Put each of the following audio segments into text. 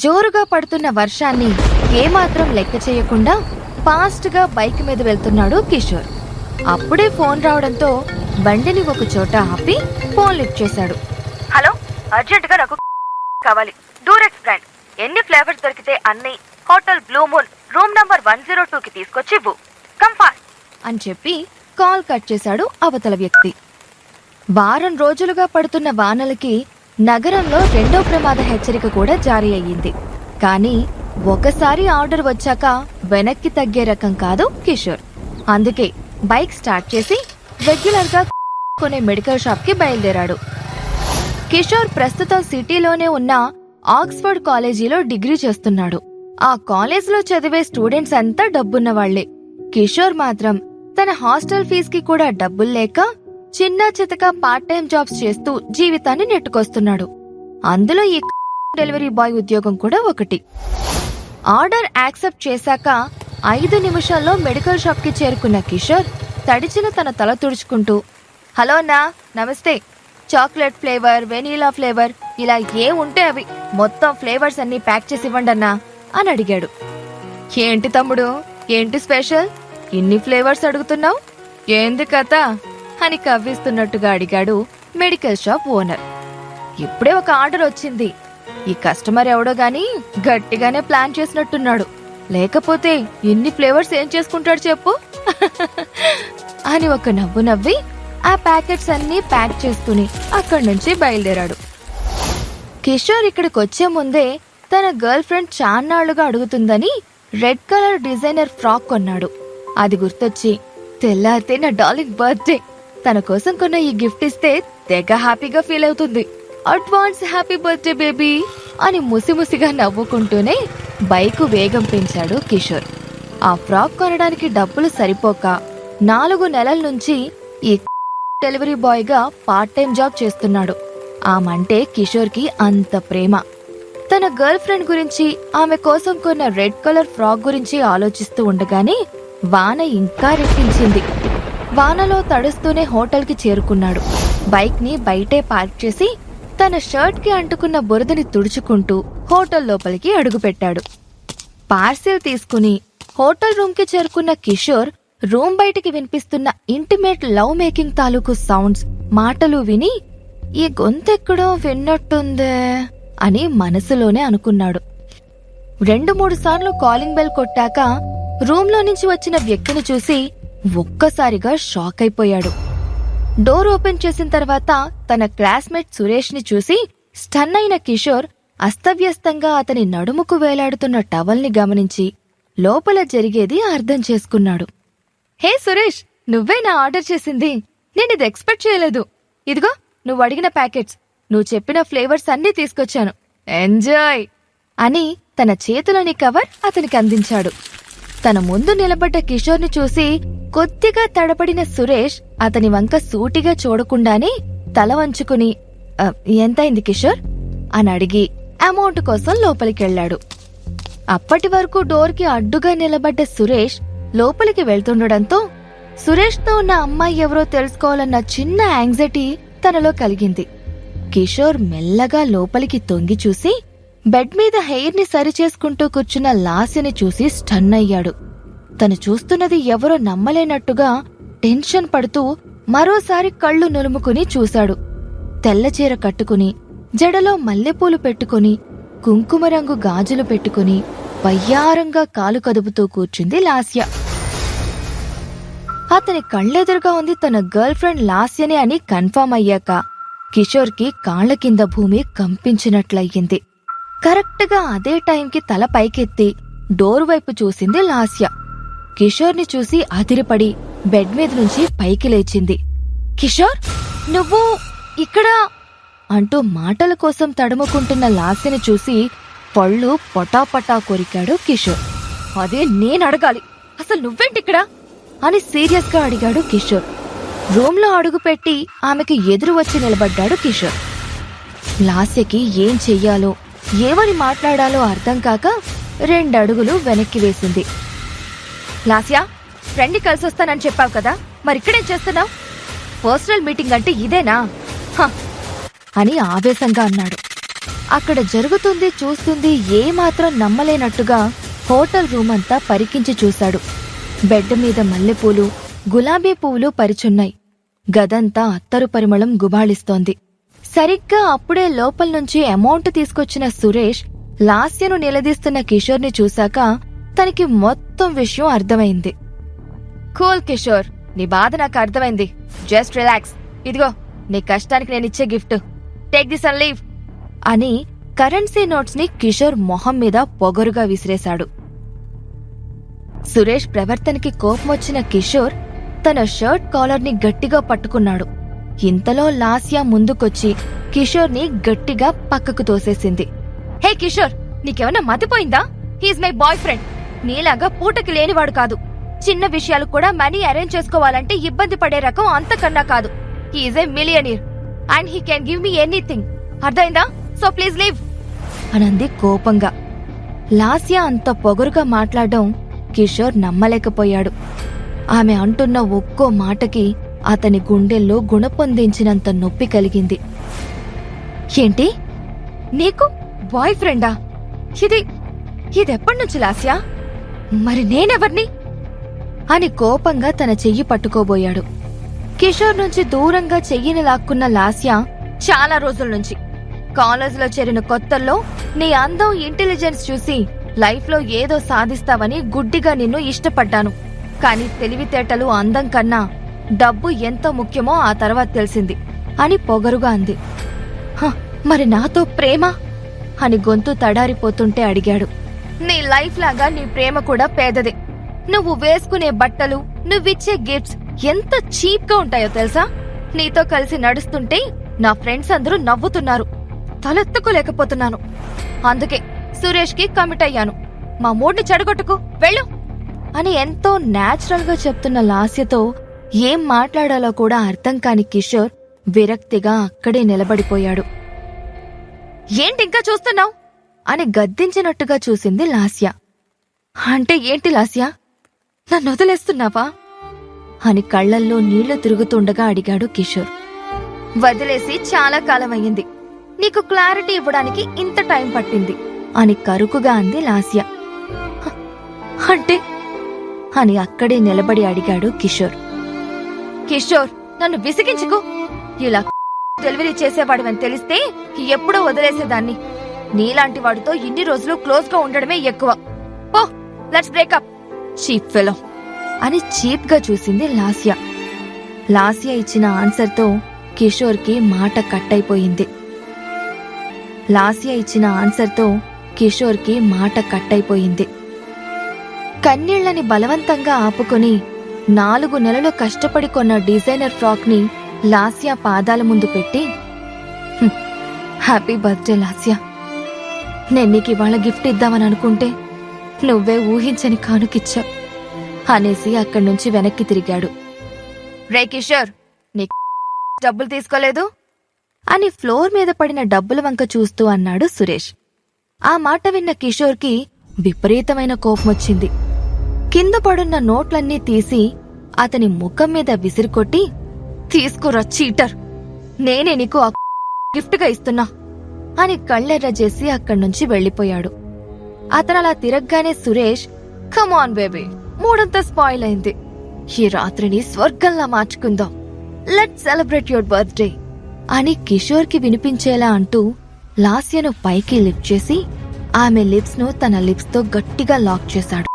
జోరుగా పడుతున్న వర్షాన్ని ఏమాత్రం లెక్క చేయకుండా ఫాస్ట్ గా బైక్ మీద వెళ్తున్నాడు కిషోర్. అప్పుడే ఫోన్ రావడంతో బండిని ఒక చోట ఆపి ఫోన్ లిఫ్ట్ చేశాడు. హలో, అర్జెంట్ గా నాకు కావాలి. డూరెక్స్ బ్రాండ్ ఎన్ని ఫ్లేవర్స్ దొరికితే అన్ని hotel Blue Moon room number 102కి తీసుకొచ్చి ఇవ్వు. కమ్ ఫాస్ట్ అని చెప్పి కాల్ కట్ చేశాడు అవతల వ్యక్తి. వారం రోజులుగా పడుతున్న వానలకి నగరంలో రెండో ప్రమాద హెచ్చరిక కూడా జారీ అయ్యింది. కానీ ఒకసారి ఆర్డర్ వచ్చాక వెనక్కి తగ్గే రకం కాదు కిషోర్. అందుకే బైక్ స్టార్ట్ చేసి రెగ్యులర్ గా కొనే మెడికల్ షాప్ కి బయలుదేరాడు. కిషోర్ ప్రస్తుతం సిటీలోనే ఉన్న ఆక్స్ఫర్డ్ కాలేజీలో డిగ్రీ చేస్తున్నాడు. ఆ కాలేజ్లో చదివే స్టూడెంట్స్ అంతా డబ్బున్న వాళ్లే. కిషోర్ మాత్రం తన హాస్టల్ ఫీజుకి కూడా డబ్బులు లేక చిన్న చితక పార్ట్ టైం జాబ్స్ చేస్తూ జీవితాన్ని నెట్టుకొస్తున్నాడు. అందులో ఈ డెలివరీ బాయ్ ఉద్యోగం కూడా ఒకటి. ఆర్డర్ యాక్సెప్ట్ చేశాక 5 నిమిషాల్లో మెడికల్ షాప్ కి చేరుకున్న కిషోర్ తడిచిన తన తల తుడుచుకుంటూ, హలో అన్నా, నమస్తే. చాక్లెట్ ఫ్లేవర్, వెనీలా ఫ్లేవర్, ఇలా ఏ ఉంటే అవి మొత్తం ఫ్లేవర్స్ అన్ని ప్యాక్ చేసి ఇవ్వండి అన్నా అని అడిగాడు. ఏంటి తమ్ముడు, ఏంటి స్పెషల్, ఇన్ని ఫ్లేవర్స్ అడుగుతున్నావు, ఏంది కథ అని కవ్విస్తున్నట్టుగా అడిగాడు మెడికల్ షాప్ ఓనర్. ఇప్పుడే ఒక ఆర్డర్ వచ్చింది. ఈ కస్టమర్ ఎవడో గాని గట్టిగానే ప్లాన్ చేసినట్టున్నాడు, లేకపోతే ఇన్ని ఫ్లేవర్స్ ఏం చేసుకుంటాడు చెప్పు అని ఒక నవ్వు నవ్వి ఆ ప్యాకెట్స్ అన్ని ప్యాక్ చేసుకుని అక్కడి నుంచి బయలుదేరాడు. కిషోర్ ఇక్కడికి వచ్చే ముందే తన గర్ల్ ఫ్రెండ్ చాన్నాళ్లుగా అడుగుతుందని రెడ్ కలర్ డిజైనర్ ఫ్రాక్ కొన్నాడు. అది గుర్తొచ్చి తెల్లారితే నా డార్లింగ్ బర్త్డే, తన కోసం కొన్న ఈ గిఫ్ట్ ఇస్తే తెగ హ్యాపీగా ఫీల్ అవుతుంది. అడ్వాన్స్ హ్యాపీ బర్త్డే బేబీ అని ముసిముసిగా నవ్వుకుంటూనే బైకు వేగం పెంచాడు కిషోర్. ఆ ఫ్రాక్ కొనడానికి డబ్బులు సరిపోక 4 నెలల నుంచి ఈ డెలివరీ బాయ్ గా పార్ట్ టైం జాబ్ చేస్తున్నాడు. ఆమంటే కిషోర్ కి అంత ప్రేమ. తన గర్ల్ ఫ్రెండ్ గురించి, ఆమె కోసం కొన్న రెడ్ కలర్ ఫ్రాక్ గురించి ఆలోచిస్తూ ఉండగానే వాన ఇంకా రెట్టించింది. వానలో తడుస్తూనే హోటల్ కి చేరుకున్నాడు. బైక్ ని బయటే పార్క్ చేసి తన షర్ట్ కి అంటుకున్న బురదని తుడుచుకుంటూ హోటల్ లోపలికి అడుగుపెట్టాడు. పార్సిల్ తీసుకుని హోటల్ రూమ్ కి చేరుకున్న కిషోర్ రూమ్ బయటికి వినిపిస్తున్న ఇంటిమేట్ లవ్ మేకింగ్ తాలూకు సౌండ్స్, మాటలు విని ఈ గొంతెక్కడో విన్నట్టుందే అని మనసులోనే అనుకున్నాడు. 2-3 సార్లు కాలింగ్ బెల్ కొట్టాక రూమ్ లో నుంచి వచ్చిన వ్యక్తిని చూసి ఒక్కసారిగా షాక్ అయిపోయాడు. డోర్ ఓపెన్ చేసిన తర్వాత తన క్లాస్మేట్ సురేష్ ని చూసి స్టన్ అయిన కిషోర్ అస్తవ్యస్తంగా అతని నడుముకు వేలాడుతున్న టవల్ ని గమనించి లోపల జరిగేది అర్థం చేసుకున్నాడు. హే సురేష్, నువ్వే నా ఆర్డర్ చేసింది, నేనిది ఎక్స్పెక్ట్ చేయలేదు. ఇదిగో నువ్వు అడిగిన ప్యాకెట్స్, నువ్వు చెప్పిన ఫ్లేవర్స్ అన్నీ తీసుకొచ్చాను, ఎంజాయ్ అని తన చేతిలోని కవర్ అతనికి అందించాడు. తన ముందు నిలబడ్డ కిషోర్ని చూసి కొద్దిగా తడబడిన సురేష్ అతని వంక సూటిగా చూడకుండానే తల వంచుకుని ఎంతైంది కిషోర్ అని అడిగి అమౌంట్ కోసం లోపలికెళ్లాడు. అప్పటి వరకు డోర్ కి అడ్డుగా నిలబడ్డ సురేష్ లోపలికి వెళ్తుండడంతో సురేష్ తో ఉన్న అమ్మాయి ఎవరో తెలుసుకోవాలన్న చిన్న యాంగ్జైటీ తనలో కలిగింది. కిషోర్ మెల్లగా లోపలికి తొంగి చూసి బెడ్ మీద హెయిర్ ని సరిచేసుకుంటూ కూర్చున్న లాస్యని చూసి స్టన్ అయ్యాడు. తను చూస్తున్నది ఎవరో నమ్మలేనట్టుగా టెన్షన్ పడుతూ మరోసారి కళ్ళు నులుముకుని చూశాడు. తెల్లచీర కట్టుకుని, జడలో మల్లెపూలు పెట్టుకుని, కుంకుమ రంగు గాజులు పెట్టుకుని వయ్యారంగా కాలు కదుపుతూ కూర్చుంది లాస్య. అతని కళ్ళెదురుగా ఉంది తన గర్ల్ ఫ్రెండ్ లాస్యనే అని కన్ఫర్మ్ అయ్యాక కిషోర్ కి కాళ్ల కింద భూమి కంపించినట్లయింది. కరెక్ట్ గా అదే టైంకి తల పైకెత్తి డోర్ వైపు చూసింది లాస్య. కిషోర్ ని చూసి అదిరిపడి బెడ్ మీద నుంచి పైకి లేచింది. కిషోర్, నువ్వు ఇక్కడ అంటూ మాటల కోసం తడుముకుంటున్న లాస్యని చూసి పళ్ళు పటాపటా కొరికాడు కిషోర్. అదే నేనడగాలి, అసలు నువ్వేంటిక్కడ అని సీరియస్ గా అడిగాడు కిషోర్. రూమ్ లో అడుగుపెట్టి ఆమెకి ఎదురు వచ్చి నిలబడ్డాడు కిషోర్. లాస్యకి ఏం చెయ్యాలో, ఏమని మాట్లాడాలో అర్థం కాక 2 అడుగులు వెనక్కి వేసింది. లాస్యా, ఫ్రెండ్ని కలిసొస్తానని చెప్పావు కదా, మరిక్కడేం చేస్తున్నావు? పర్సనల్ మీటింగ్ అంటే ఇదేనా అని ఆవేశంగా అన్నాడు. అక్కడ జరుగుతుంది చూస్తుంది ఏమాత్రం నమ్మలేనట్టుగా హోటల్ రూమ్ అంతా పరికించి చూశాడు. బెడ్ మీద మల్లెపూలు, గులాబీ పువ్వులు పరిచున్నాయి. గదంతా అత్తరు పరిమళం గుబాళిస్తోంది. సరిగ్గా అప్పుడే లోపల్నుంచి అమౌంట్ తీసుకొచ్చిన సురేష్ లాస్యను నిలదీస్తున్న కిషోర్ని చూశాక తనకి మొత్తం విషయం అర్థమైంది. కూల్ కిషోర్, నీ బాధ నాకు అర్థమైంది. Just relax. ఇదిగో నీ కష్టానికి నేనిచ్చే gift. Take this and leave అని కరెన్సీ నోట్స్ ని కిషోర్ మొహం మీద పొగరుగా విసిరేశాడు. సురేష్ ప్రవర్తనకి కోపమొచ్చిన కిషోర్ తన షర్ట్ కాలర్ ని గట్టిగా పట్టుకున్నాడు. ఇంతలో లాస్య ముందుకొచ్చి కిషోర్ ని గట్టిగా పక్కకు తోసేసింది. హే కిషోర్, నీకేమన్నా మతిపోయిందా? He's my boy friend. నీలాగా పూటకి లేనివాడు కాదు. చిన్న విషయాలు కూడా మనీ అరేంజ్ చేసుకోవాలంటే ఇబ్బంది పడే రకం అంతకన్నా కాదు. He's a millionaire and he can give me anything. అర్థమైందా? సో ప్లీజ్ లీవ్ అనంది కోపంగా. లాస్య అంత పొగరుగా మాట్లాడడం కిషోర్ నమ్మలేకపోయాడు. ఆమె అంటున్న ఒక్కో మాటకి అతని గుండెల్లో గుణపొందించినంత నొప్పి కలిగింది. ఏంటి, నీకు బాయ్ ఫ్రెండా? ఇదెప్పటినుంచి లాస్యా? మరి నేనెవర్ని అని కోపంగా తన చెయ్యి పట్టుకోబోయాడు. కిషోర్ నుంచి దూరంగా చెయ్యిని లాక్కున్న లాస్య, చాలా రోజుల నుంచి కాలేజీలో చేరిన కొత్తల్లో నీ అందం, ఇంటెలిజెన్స్ చూసి లైఫ్లో ఏదో సాధిస్తావని గుడ్డిగా నిన్ను ఇష్టపడ్డాను. కాని తెలివితేటలు, అందం కన్నా డబ్బు ఎంత ముఖ్యమో ఆ తర్వాత తెలిసింది అని పొగరుగా అంది. మరి నాతో ప్రేమ అని గొంతు తడారిపోతుంటే అడిగాడు. నీ లైఫ్ లాగా నీ ప్రేమ కూడా పేదదే. నువ్వు వేసుకునే బట్టలు, నువ్విచ్చే గిఫ్ట్స్ ఎంత చీప్ గా ఉంటాయో తెలుసా? నీతో కలిసి నడుస్తుంటే నా ఫ్రెండ్స్ అందరూ నవ్వుతున్నారు. తలెత్తుకోలేకపోతున్నాను. అందుకే సురేష్ కి కమిట్ అయ్యాను. మా మూడ్ని చెడగొట్టుకు వెళ్ళు అని ఎంతో నేచురల్ గా చెప్తున్న లాస్యతో ఏం మాట్లాడాలో కూడా అర్థం కాని కిషోర్ విరక్తిగా అక్కడే నిలబడిపోయాడు. ఏంటింకా చూస్తున్నావ్ అని గద్దించినట్టుగా చూసింది లాస్య. అంటే ఏంటి లాస్య, నన్ను వదిలేస్తున్నావా అని కళ్లల్లో నీళ్లు తిరుగుతుండగా అడిగాడు కిషోర్. వదిలేసి చాలా కాలమయ్యింది. నీకు క్లారిటీ ఇవ్వడానికి ఇంత టైం పట్టింది అని కరుకుగా అంది లాస్య. అంటే అని అక్కడే నిలబడి అడిగాడు కిషోర్. కిషోర్, నన్ను విసిగించుకో. ఇలా డెలివరీ చేసేవాడివని తెలిస్తే ఎప్పుడో వదిలేసేదాన్ని. నీలాంటి వాడితో ఇన్ని రోజులు క్లోజ్ గా ఉండడమే ఎక్కువ. పో, లెట్స్ బ్రేకప్. చీప్ ఫెలో అని చీప్ గా చూసింది లాస్య. లాస్య ఇచ్చిన ఆన్సర్తో కిషోర్ కి మాట కట్టయిపోయింది. కన్నీళ్లని బలవంతంగా ఆపుకొని 4 నెలలు కష్టపడి కొన్న డిజైనర్ ఫ్రాక్ ని లాస్య పాదాల ముందు పెట్టి, హ్యాపీ బర్త్డే లాస్య. నేను నీకు ఇవాళ గిఫ్ట్ ఇద్దామని అనుకుంటే నువ్వే ఊహించని కానుకిచ్చా అనేసి అక్కడి నుంచి వెనక్కి తిరిగాడు. రే కిషోర్, నీ డబ్బులు తీసుకోలేదు అని ఫ్లోర్ మీద పడిన డబ్బుల వంక చూస్తూ అన్నాడు సురేష్. ఆ మాట విన్న కిషోర్కి విపరీతమైన కోపమొచ్చింది. కింద పడున్న నోట్లన్నీ తీసి అతని ముఖం మీద విసిరికొట్టి, తీసుకురా చీటర్, నేనే నీకు ఆ గిఫ్ట్గా ఇస్తున్నా అని కళ్ళెర్ర చేసి అక్కడ్నుంచి వెళ్లిపోయాడు. అతనలా తిరగ్గానే సురేష్, కమాన్ బేబీ, మూడంతా స్పాయిల్ అయింది. ఈ రాత్రిని స్వర్గంలా మార్చుకుందాం. లెట్స్ సెలబ్రేట్ యువర్ బర్త్డే అని కిషోర్ కి వినిపించేలా అంటూ లాస్యను పైకి లిఫ్ట్ చేసి ఆమె లిప్స్ ను తన లిప్స్ తో గట్టిగా లాక్ చేశాడు.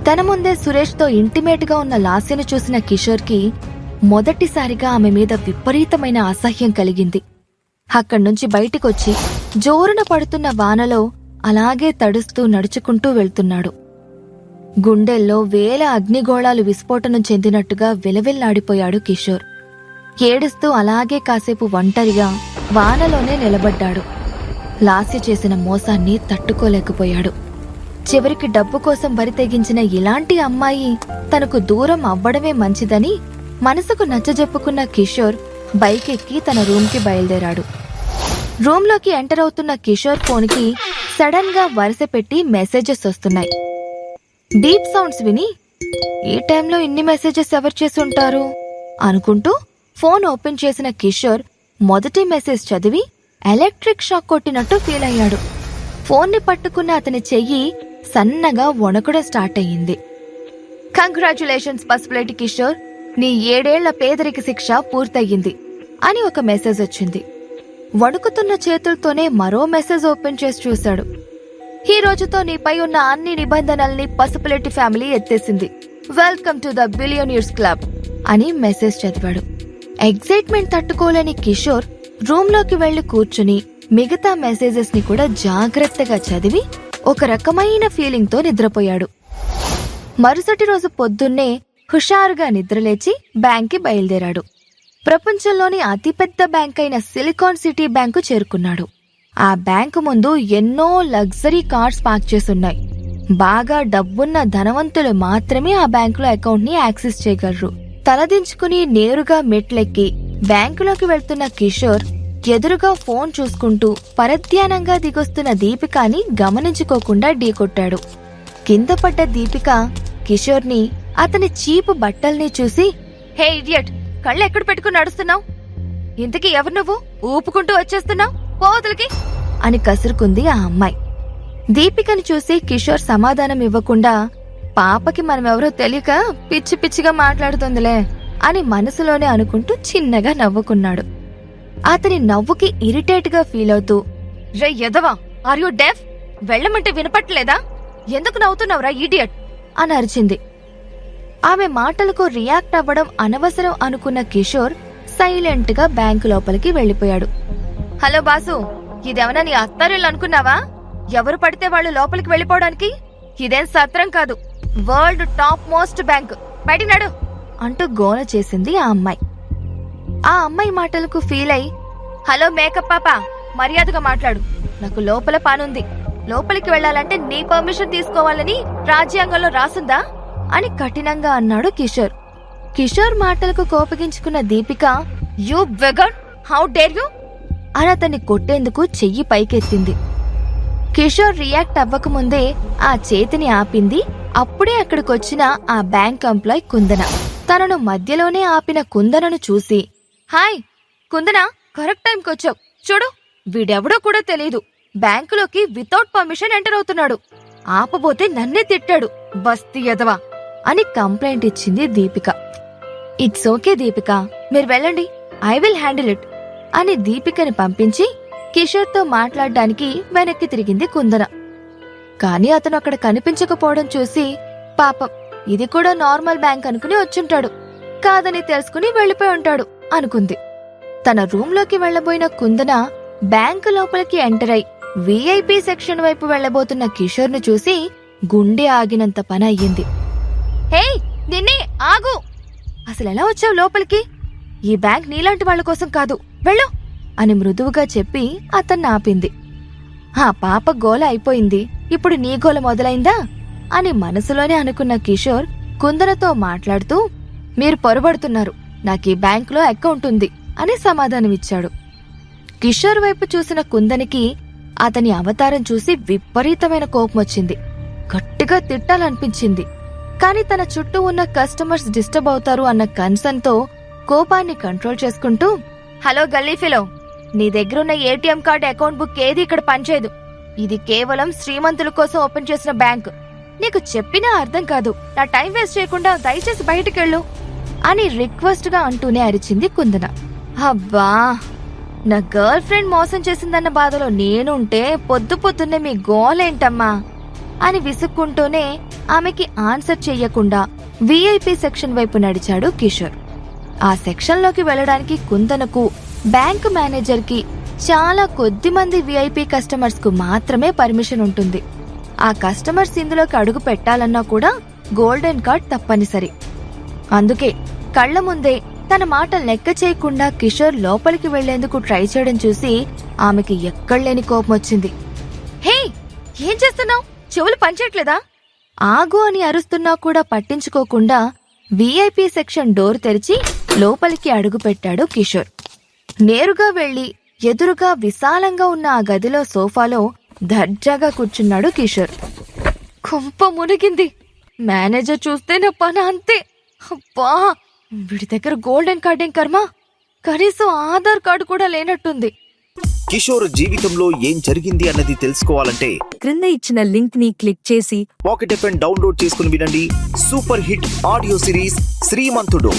తన ముందే సురేష్ తో ఇంటిమేట్ గా ఉన్న లాస్యను చూసిన కిషోర్ కి మొదటిసారిగా ఆమె మీద విపరీతమైన అసహ్యం కలిగింది. అక్కడ్నుంచి బయటికొచ్చి జోరున పడుతున్న వానలో అలాగే తడుస్తూ నడుచుకుంటూ వెళ్తున్నాడు. గుండెల్లో వేల అగ్నిగోళాలు విస్ఫోటనం చెందినట్టుగా విలవిల్లాడిపోయాడు కిషోర్. ఏడుస్తూ అలాగే కాసేపు ఒంటరిగా వానలోనే నిలబడ్డాడు. లాస్య చేసిన మోసాన్ని తట్టుకోలేకపోయాడు. చివరికి డబ్బు కోసం బరితెగించిన ఇలాంటి అమ్మాయి తనకు దూరం అవ్వడమే మంచిదని మనసుకు నచ్చజెప్పుకున్న కిషోర్ బైక్ ఎక్కి తన రూమ్కి బయలుదేరాడు. రూంలోకి ఎంటర్ అవుతున్న కిషోర్ ఫోన్కి సడన్ గా వరుస పెట్టి మెసేజెస్ వస్తున్నాయి. డీప్ సౌండ్స్ విని ఈ టైంలో ఇన్ని మెసేజెస్ ఎవరు చేసి ఉంటారు అనుకుంటూ ఫోన్ ఓపెన్ చేసిన కిషోర్ మొదటి మెసేజ్ చదివి ఎలక్ట్రిక్ షాక్ కొట్టినట్టు ఫీల్ అయ్యాడు. ఫోన్ని పట్టుకున్న అతని చెయ్యి సన్నగా వణకడం స్టార్ట్ అయ్యింది. కంగ్రాచ్యులేషన్స్ పసుపులేటి కిషోర్, నీ 7 ఏళ్ల పేదరిక శిక్ష పూర్తయింది అని ఒక మెసేజ్ వచ్చింది. వణుకుతున్న చేతులతోనే మరో మెసేజ్ ఓపెన్ చేసి చూశాడు. ఈ రోజుతో నీపై ఉన్న అన్ని నిబంధనల్ని పసుపులేటి ఫ్యామిలీ ఎత్తేసింది. Welcome to the billionaires club అని మెసేజ్ చదివాడు. ఎగ్జైట్మెంట్ తట్టుకోలేని కిషోర్ రూమ్ లోకి వెళ్లి కూర్చుని మిగతా మెసేజెస్ ని కూడా జాగ్రత్తగా చదివి ఒక రకమైన ఫీలింగ్ తో నిద్రపోయాడు. మరుసటి రోజు పొద్దున్నే హుషారుగా నిద్రలేచి బ్యాంక్కి బయలుదేరాడు. ప్రపంచంలోని అతిపెద్ద బ్యాంక్ అయిన సిలికాన్ సిటీ బ్యాంకు చేరుకున్నాడు. ఆ బ్యాంకు ముందు ఎన్నో లగ్జరీ కార్స్ పార్క్ చేసున్నాయి. బాగా డబ్బున్న ధనవంతులు మాత్రమే ఆ బ్యాంకులో అకౌంట్ ని యాక్సెస్ చేయగలరు. తలదించుకుని నేరుగా మెట్లెక్కి బ్యాంకులోకి వెళ్తున్న కిషోర్ ఎదురుగా ఫోన్ చూసుకుంటూ పరధ్యానంగా దిగొస్తున్న దీపికాని గమనించుకోకుండా ఢీకొట్టాడు. కింద పడ్డ దీపిక కిషోర్ని, అతని చీపు బట్టల్ని చూసి, హే ఇడియట్, కళ్ళు ఎక్కడ పెట్టుకుని నడుస్తున్నావు? ఇంతకీ ఎవరు నువ్వు? ఊపుకుంటూ వచ్చేస్తున్నావు, పోవతలకి అని కసురుకుంది ఆ అమ్మాయి. దీపికని చూసి కిషోర్ సమాధానం ఇవ్వకుండా, పాపకి మనమెవరో తెలియక పిచ్చి పిచ్చిగా మాట్లాడుతుందిలే అని మనసులోనే అనుకుంటూ చిన్నగా నవ్వుకున్నాడు. అతని నవ్వుకి ఇరిటేట్ గా ఫీల్ అవుతూ, రే ఎదవా, ఆర్ యు డెఫ్? వెళ్ళమంటే వినపట్లేదా? ఎందుకు నవ్వుతున్నావురా ఇడియట్ అని అరిచింది. ఆమె మాటలకు రియాక్ట్ అవ్వడం అనవసరం అనుకున్న కిషోర్ సైలెంట్ గా బ్యాంకు లోపలికి వెళ్లిపోయాడు. హలో బాసు, ఇదేమన్నా నీ అత్తారిల్లు అనుకున్నావా? ఎవరు పడితే వాళ్ళు లోపలికి వెళ్లిపోవడానికి? ఇదేం సత్రం కాదు, వరల్డ్ టాప్ మోస్ట్ బ్యాంక్, బయటినాడు అంటూ గోల చేసింది ఆ అమ్మాయి. ఆ అమ్మాయి మాటలకు ఫీల్ అయి, హలో మేకప్ పాప, మర్యాదగా మాట్లాడు, నాకు లోపల పనుంది, లోపలికి వెళ్లాలంటే నీ పర్మిషన్ తీసుకోవాలని రాజ్యాంగంలో రాసుందా అని కఠినంగా అన్నాడు కిషోర్. కిషోర్ మాటలకు కోపగించుకున్న Deepika, you beggar, how dare you అని అతన్ని కొట్టేందుకు చెయ్యి పైకెత్తింది. కిషోర్ రియాక్ట్ అవ్వకముందే ఆ చేతిని ఆపింది అప్పుడే అక్కడికొచ్చిన ఆ బ్యాంక్ ఎంప్లాయ్ కుందన. తనను మధ్యలోనే ఆపిన కుందనను చూసి, హాయ్ కుందన, కరెక్ట్ టైంకొచ్చావు. చూడు, వీడెవడో కూడా తెలీదు, బ్యాంకులోకి వితౌట్ పర్మిషన్ ఎంటర్ అవుతున్నాడు. ఆపబోతే నన్నే తిట్టాడు, బస్తీ ఎదవా అని కంప్లైంట్ ఇచ్చింది దీపిక. ఇట్స్ ఓకే దీపిక, మీరు వెళ్ళండి, ఐ విల్ హ్యాండిల్ ఇట్ అని దీపికని పంపించి కిషోర్తో మాట్లాడడానికి వెనక్కి తిరిగింది కుందన. కాని అతను అక్కడ కనిపించకపోవడం చూసి, పాపం ఇది కూడా నార్మల్ బ్యాంక్ అనుకుని వచ్చుంటాడు, కాదని తెలుసుకుని వెళ్లిపోయి ఉంటాడు అనుకుంది. తన రూంలోకి వెళ్లబోయిన కుందన బ్యాంకు లోపలికి ఎంటర్ అయి విఐపి సెక్షన్ వైపు వెళ్లబోతున్న కిషోర్ను చూసి గుండె ఆగినంత పని అయ్యింది. హే నిన్నే, ఆగు, అసలెలా వచ్చావు లోపలికి? ఈ బ్యాంక్ నీలాంటి వాళ్ల కోసం కాదు, వెళ్ళు అని మృదువుగా చెప్పి అతన్ని ఆపింది. ఆ పాప గోల అయిపోయింది, ఇప్పుడు నీ గోల మొదలైందా అని మనసులోనే అనుకున్న కిషోర్ కుందనతో మాట్లాడుతూ, మీరు పొరబడుతున్నారు, నాకీ బ్యాంకులో అకౌంట్ ఉంది అని సమాధానమిచ్చాడు. కిషోర్ వైపు చూసిన కుందనికి అతని అవతారం చూసి విపరీతమైన కోపమొచ్చింది. గట్టిగా తిట్టాలనిపించింది. కాని తన చుట్టూ ఉన్న కస్టమర్స్ డిస్టర్బ్ అవుతారు అన్న కన్సర్న్ తో కోపాన్ని కంట్రోల్ చేసుకుంటూ, హలో గల్లీ ఫెలో, నీ దగ్గరున్న ఏటీఎం కార్డు అకౌంట్ బుక్ ఏది ఇక్కడ పనిచేయదు. ఇది కేవలం శ్రీమంతుల కోసం ఓపెన్ చేసిన బ్యాంక్. నీకు చెప్పినా అర్థం కాదు. నా టైం వేస్ట్ చేయకుండా దయచేసి బయటికెళ్ళు అని రిక్వెస్ట్ గా అంటూనే అరిచింది కుందన. అబ్బా, నా గర్ల్ ఫ్రెండ్ మోసం చేసిందన్న బాధలో నేనుంటే పొద్దు పొద్దున్నే మీ గోలేంటమ్మా అని విసుక్కుంటూనే ఆమెకి ఆన్సర్ చెయ్యకుండా విఐపి సెక్షన్ వైపు నడిచాడు కిషోర్. ఆ సెక్షన్ లోకి వెళ్లడానికి కుందనకు, బ్యాంకు మేనేజర్ కి చాలా కొద్ది మంది విఐపి కస్టమర్స్ కు మాత్రమే పర్మిషన్ ఉంటుంది. ఆ కస్టమర్స్ ఇందులోకి అడుగు పెట్టాలన్నా కూడా గోల్డెన్ కార్డ్ తప్పనిసరి. అందుకే కళ్ల ముందే తన మాట లెక్క చేయకుండా కిషోర్ లోపలికి వెళ్లేందుకు ట్రై చేయడం చూసి ఆమెకి ఎక్కడలేని కోపమొచ్చింది. హే, ఏం చేస్తున్నావు? చెవులు పనిచేయట్లేదా? ఆగు అని అరుస్తున్నా కూడా పట్టించుకోకుండా విఐపి సెక్షన్ డోర్ తెరిచి లోపలికి అడుగుపెట్టాడు కిషోర్. నేరుగా వెళ్లి ఎదురుగా విశాలంగా ఉన్న ఆ గదిలో సోఫాలో దర్జాగా కూర్చున్నాడు కిషోర్. కొంప మునిగింది. మేనేజర్ చూస్తే నా పని అంతే. అబ్బా, వీడి దగ్గర గోల్డెన్ కార్డ్ ఏం కర్మ, కనీసం ఆధార్ కార్డు కూడా లేనట్టుంది. కిషోర్ జీవితంలో ఏం జరిగింది అన్నది తెలుసుకోవాలంటే క్రింద ఇచ్చిన లింక్ ని క్లిక్ చేసి పాకెట్ ఎఫ్ఎం డౌన్లోడ్ చేసుకుని వినండి. సూపర్ హిట్ ఆడియో సిరీస్ శ్రీమంతుడు.